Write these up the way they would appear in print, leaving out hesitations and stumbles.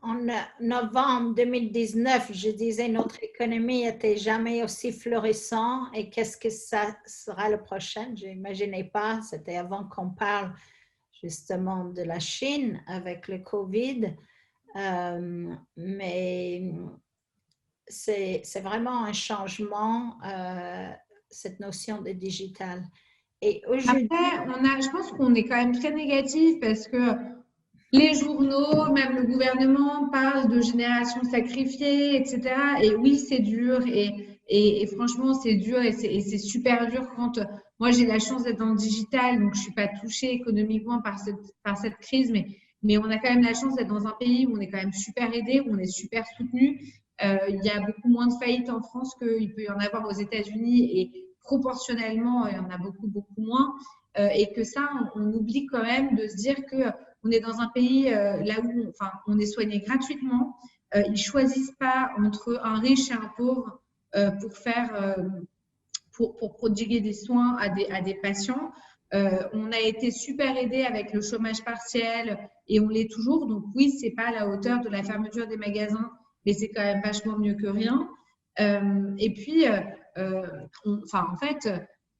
en novembre 2019, je disais notre économie n'était jamais aussi florissante et qu'est-ce que ça sera le prochain? Je n'imaginais pas, c'était avant qu'on parle justement de la Chine avec le Covid, mais c'est vraiment un changement, cette notion de digital. Et aujourd'hui, Après, je pense qu'on est quand même très négatif parce que les journaux, même le gouvernement parlent de génération sacrifiée, etc. Et oui, c'est dur et franchement, c'est dur et c'est super dur quand moi j'ai la chance d'être dans le digital, donc je suis pas touchée économiquement par cette crise, mais on a quand même la chance d'être dans un pays où on est quand même super aidé, où on est super soutenu. Il y a beaucoup moins de faillites en France qu'il peut y en avoir aux États-Unis et proportionnellement, il y en a beaucoup, beaucoup moins. Et que ça, on oublie quand même de se dire que on est dans un pays là où on est soigné gratuitement. Ils ne choisissent pas entre un riche et un pauvre pour prodiguer des soins à des patients. On a été super aidé avec le chômage partiel et on l'est toujours. Donc oui, c'est pas à la hauteur de la fermeture des magasins, mais c'est quand même vachement mieux que rien. Et puis, en fait,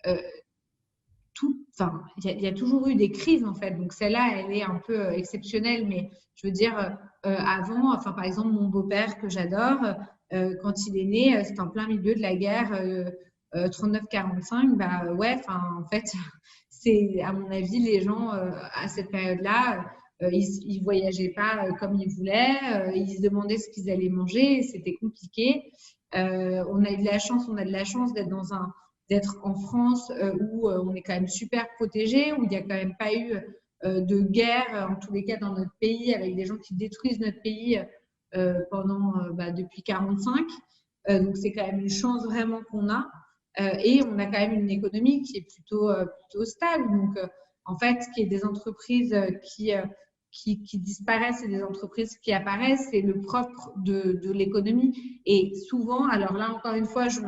euh, il y a toujours eu des crises en fait. Donc celle-là, elle est un peu exceptionnelle, mais je veux dire, avant, par exemple, mon beau-père que j'adore, quand il est né, c'était en plein milieu de la guerre 39-45. Bah ouais, en fait, c'est à mon avis, les gens à cette période-là, ils voyageaient pas comme ils voulaient, ils se demandaient ce qu'ils allaient manger, c'était compliqué. On a eu de la chance, on a de la chance d'être en France où on est quand même super protégé, où il n'y a quand même pas eu de guerre, en tous les cas dans notre pays, avec des gens qui détruisent notre pays depuis 45. Donc c'est quand même une chance vraiment qu'on a. Et on a quand même une économie qui est plutôt stable. Donc en fait, qu'il y ait des entreprises qui disparaissent et des entreprises qui apparaissent, c'est le propre de l'économie. Et souvent, alors là encore une fois, je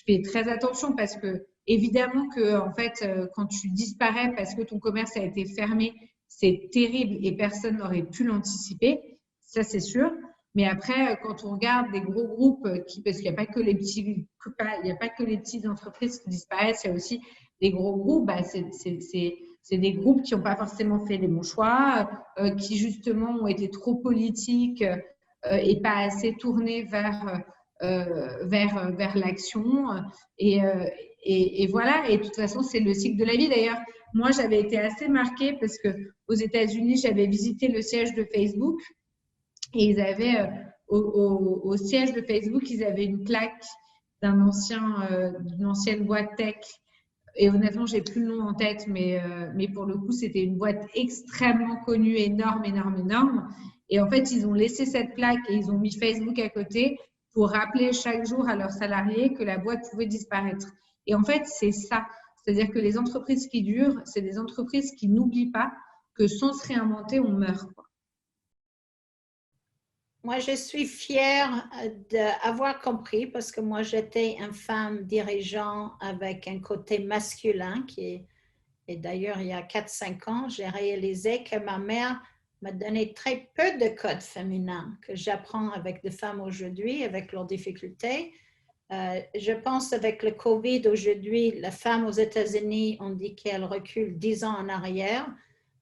fais très attention parce que évidemment que en fait, quand tu disparais parce que ton commerce a été fermé, c'est terrible et personne n'aurait pu l'anticiper, ça c'est sûr. Mais après, quand on regarde des gros groupes parce qu'il n'y a pas que les il y a pas que les petites entreprises qui disparaissent, il y a aussi des gros groupes. Bah, c'est des groupes qui n'ont pas forcément fait les bons choix, qui justement ont été trop politiques et pas assez tournés vers l'action. Et, euh, et voilà, et de toute façon, c'est le cycle de la vie. D'ailleurs, moi, j'avais été assez marquée parce que aux États-Unis, j'avais visité le siège de Facebook et ils avaient au siège de Facebook, ils avaient une plaque d'une ancienne boîte tech. Et honnêtement, j'ai plus le nom en tête, mais pour le coup, c'était une boîte extrêmement connue, énorme, énorme, énorme. Et en fait, ils ont laissé cette plaque et ils ont mis Facebook à côté pour rappeler chaque jour à leurs salariés que la boîte pouvait disparaître. Et en fait, c'est ça. C'est-à-dire que les entreprises qui durent, c'est des entreprises qui n'oublient pas que sans se réinventer, on meurt. moi, je suis fière d'avoir compris parce que moi, j'étais une femme dirigeante avec un côté masculin et d'ailleurs, il y a 4-5 ans, j'ai réalisé que ma mère m'a donné très peu de codes féminins que j'apprends avec des femmes aujourd'hui, avec leurs difficultés. Je pense avec le COVID aujourd'hui, la femme aux États-Unis, on dit qu'elle recule 10 ans en arrière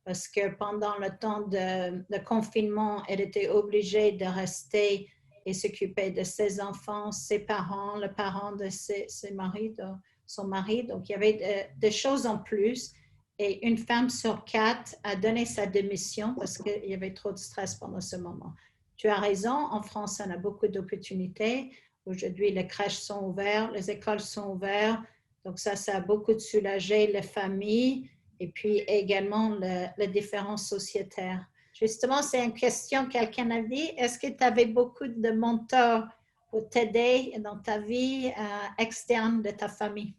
parce que pendant le temps de confinement, elle était obligée de rester et s'occuper de ses enfants, ses parents, le parent de son mari. Donc, il y avait des choses en plus. Et une femme sur 4 a donné sa démission parce qu'il y avait trop de stress pendant ce moment. Tu as raison, en France, on a beaucoup d'opportunités. Aujourd'hui, les crèches sont ouvertes, les écoles sont ouvertes. Donc, ça a beaucoup soulagé les familles et puis également les différences sociétaires. Justement, c'est une question que quelqu'un a dit. Est-ce que tu avais beaucoup de mentors pour t'aider dans ta vie externe de ta famille?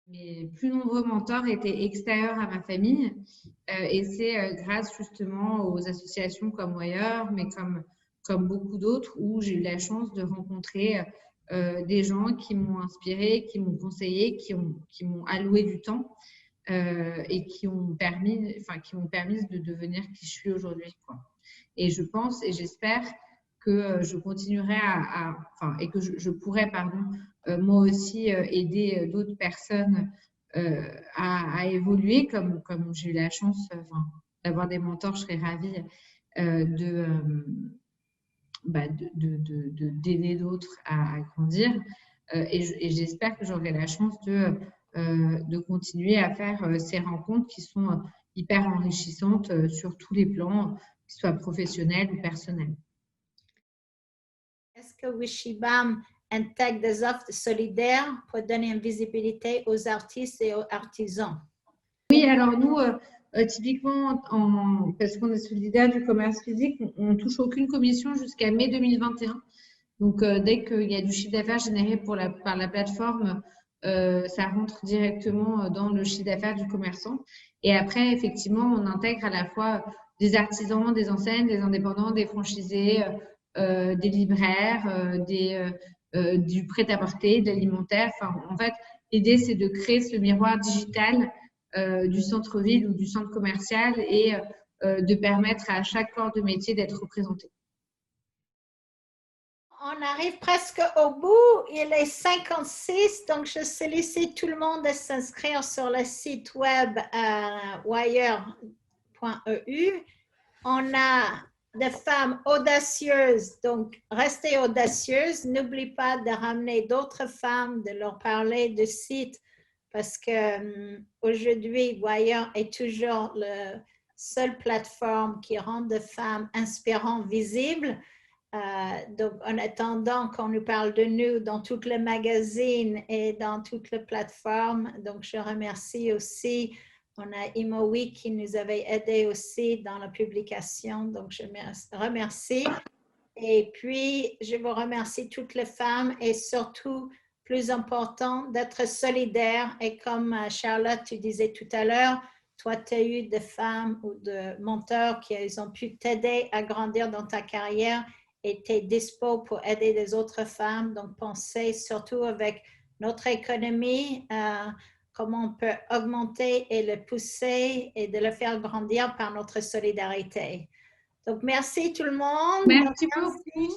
Mes plus nombreux mentors étaient extérieurs à ma famille et c'est grâce justement aux associations comme Wire, mais comme beaucoup d'autres, où j'ai eu la chance de rencontrer des gens qui m'ont inspiré, qui m'ont conseillé, qui m'ont alloué du temps et qui m'ont permis de devenir qui je suis aujourd'hui, quoi. Et je pense et j'espère que je continuerai et que je pourrai, pardon, moi aussi aider d'autres personnes à évoluer comme j'ai eu la chance d'avoir des mentors. Je serais ravie d'aider d'autres à grandir. Et j'espère que j'aurai la chance de continuer à faire ces rencontres qui sont hyper enrichissantes sur tous les plans, qu'ils soient professionnels ou personnels. Est-ce que Wishibam intègre des offres solidaires pour donner une visibilité aux artistes et aux artisans? Oui, alors nous, typiquement, parce qu'on est solidaire du commerce physique, on ne touche aucune commission jusqu'à mai 2021. Donc, dès qu'il y a du chiffre d'affaires généré par la plateforme, ça rentre directement dans le chiffre d'affaires du commerçant. Et après, effectivement, on intègre à la fois des artisans, des enseignes, des indépendants, des franchisés, des libraires, du prêt-à-porter, de l'alimentaire. Enfin, en fait, l'idée, c'est de créer ce miroir digital du centre-ville ou du centre commercial et de permettre à chaque corps de métier d'être représenté. On arrive presque au bout. Il est 56, donc je sollicite tout le monde de s'inscrire sur le site web wire.eu. On a des femmes audacieuses, donc restez audacieuses. N'oublie pas de ramener d'autres femmes, de leur parler du site, parce que aujourd'hui, Wire est toujours la seule plateforme qui rend des femmes inspirantes, visibles. Donc, en attendant qu'on nous parle de nous dans tous les magazines et dans toutes les plateformes, donc je remercie aussi, on a Imowi qui nous avait aidé aussi dans la publication, donc je remercie. Et puis, je vous remercie toutes les femmes et surtout, plus important, d'être solidaires. Et comme Charlotte, tu disais tout à l'heure, toi, tu as eu des femmes ou des mentors qui ont pu t'aider à grandir dans ta carrière et tu es dispo pour aider les autres femmes. Donc, pensez surtout avec notre économie, comment on peut augmenter et le pousser et de le faire grandir par notre solidarité. Donc, merci tout le monde. Merci beaucoup.